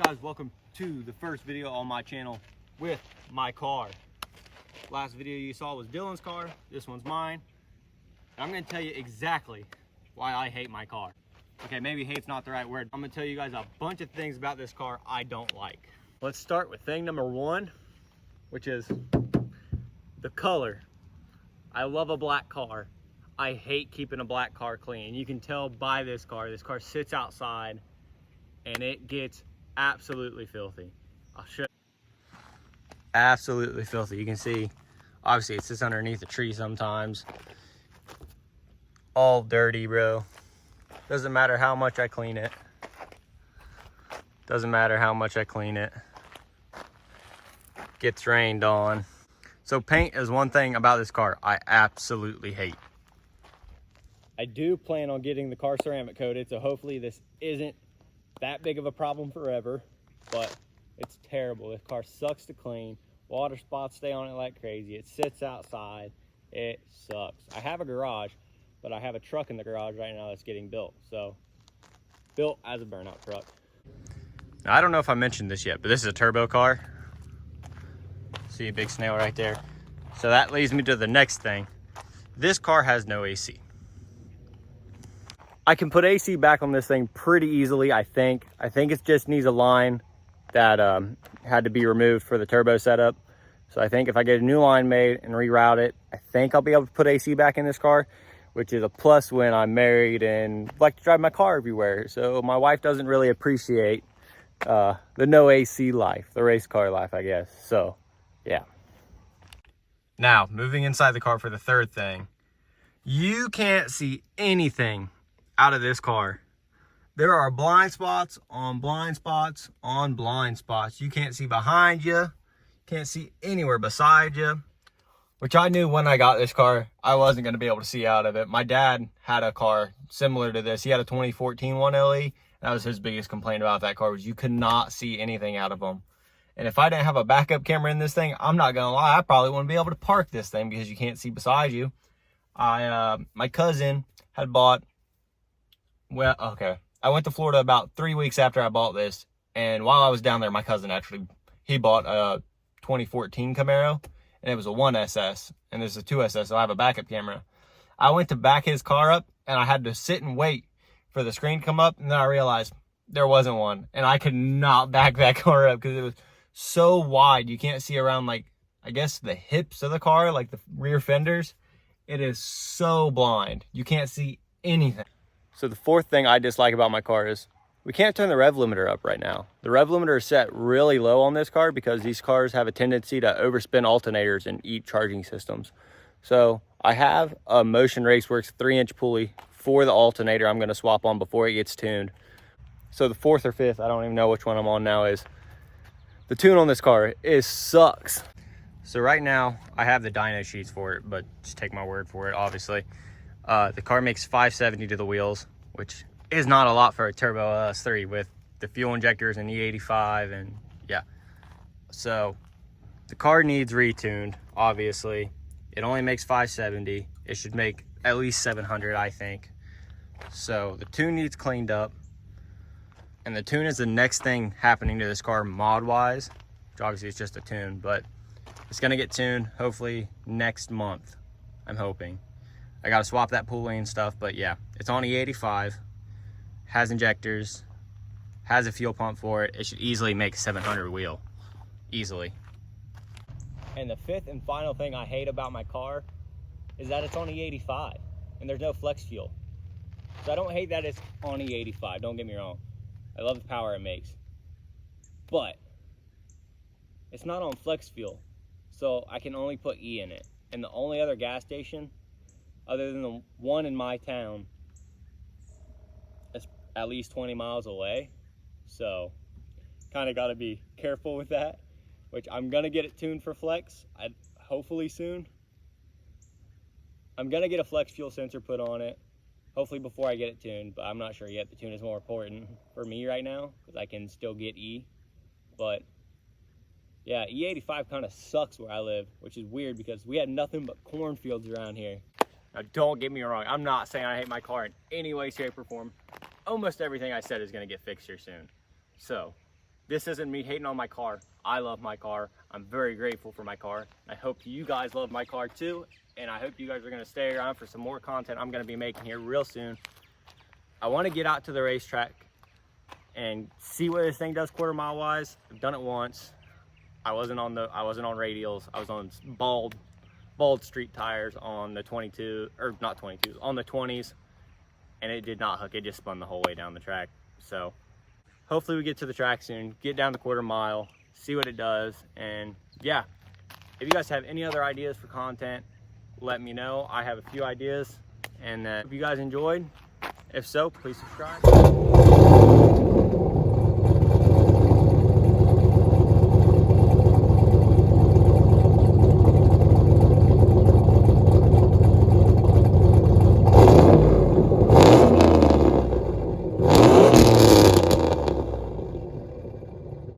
guys, welcome to the first video on my channel with my car. Last video you saw was Dylan's car, this one's mine. And I'm gonna tell you exactly why I hate my car. Okay, maybe hate's not the right word. I'm gonna tell you guys a bunch of things about this car I don't like. Let's start with thing number one, which is the color. I love a black car. I hate keeping a black car clean. You can tell by this car sits outside and it gets absolutely filthy. I'll show you. Absolutely filthy. You can see, obviously it sits underneath a tree sometimes. All dirty, bro. Doesn't matter how much I clean it. Doesn't matter how much I clean it. Gets rained on. So paint is one thing about this car I absolutely hate. I do plan on getting the car ceramic coated, so hopefully this isn't that big of a problem forever, but it's terrible. This car sucks to clean. Water spots stay on it like crazy. It sits outside. It sucks. I have a garage, but I have a truck in the garage right now that's getting built. So, built as a burnout truck. Now, I don't know if I mentioned this yet, but this is a turbo car. See a big snail right there. So that leads me to the next thing. This car has no AC. I can put AC back on this thing pretty easily, I think. I think it just needs a line that had to be removed for the turbo setup. So I think if I get a new line made and reroute it, I think I'll be able to put AC back in this car, which is a plus when I'm married and like to drive my car everywhere. So my wife doesn't really appreciate the no AC life, the race car life, I guess. So, yeah. Now, moving inside the car for the third thing. You can't see anything out of this car. There are blind spots on blind spots on blind spots. You can't see behind you. Can't see anywhere beside you. Which I knew when I got this car, I wasn't going to be able to see out of it. My dad had a car similar to this. He had a 2014 1LE. That was his biggest complaint about that car, was you could not see anything out of them. And if I didn't have a backup camera in this thing, I'm not going to lie, I probably wouldn't be able to park this thing because you can't see beside you. My cousin had bought, well, okay. I went to Florida about 3 weeks after I bought this. And while I was down there, my cousin he bought a 2014 Camaro. And it was a 1SS. And this is a 2SS, so I have a backup camera. I went to back his car up, and I had to sit and wait for the screen to come up. And then I realized there wasn't one. And I could not back that car up because it was so wide. You can't see around, like, I guess the hips of the car, like the rear fenders. It is so blind. You can't see anything. So the fourth thing I dislike about my car is we can't turn the rev limiter up right now. The rev limiter is set really low on this car because these cars have a tendency to overspin alternators and eat charging systems. So I have a Motion Raceworks 3-inch pulley for the alternator I'm going to swap on before it gets tuned. So the fourth or fifth, I don't even know which one I'm on now, is the tune on this car sucks. So right now I have the dyno sheets for it, but just take my word for it, obviously. The car makes 570 to the wheels, which is not a lot for a turbo LS3 with the fuel injectors and E85 and yeah. So the car needs retuned, obviously. It only makes 570. It should make at least 700, I think. So the tune needs cleaned up. And the tune is the next thing happening to this car mod-wise, which obviously it's just a tune, but it's gonna get tuned hopefully next month, I'm hoping. I gotta swap that pulley and stuff, but yeah, it's on E85, has injectors, has a fuel pump for it. It should easily make 700 wheel, easily. And the fifth and final thing I hate about my car is that it's on E85 and there's no flex fuel. So I don't hate that it's on E85, don't get me wrong. I love the power it makes, but it's not on flex fuel. So I can only put E in it. And the only other gas station other than the one in my town, it's at least 20 miles away. So kind of got to be careful with that, which I'm going to get it tuned for flex, hopefully soon. I'm going to get a flex fuel sensor put on it, hopefully before I get it tuned, but I'm not sure yet. The tune is more important for me right now because I can still get E. But yeah, E85 kind of sucks where I live, which is weird because we had nothing but cornfields around here. Now, don't get me wrong. I'm not saying I hate my car in any way, shape, or form. Almost everything I said is going to get fixed here soon. So, this isn't me hating on my car. I love my car. I'm very grateful for my car. I hope you guys love my car too. And I hope you guys are gonna stay around for some more content I'm gonna be making here real soon. I wanna get out to the racetrack and see what this thing does quarter-mile wise. I've done it once. I wasn't on radials. I was on bald street tires on the 22, or not 22s, on the 20s, and it did not hook. It just spun the whole way down the track. So hopefully we get to the track soon, get down the quarter-mile, see what it does, and yeah. If you guys have any other ideas for content, let me know. I have a few ideas, and if you guys enjoyed, if so, please subscribe.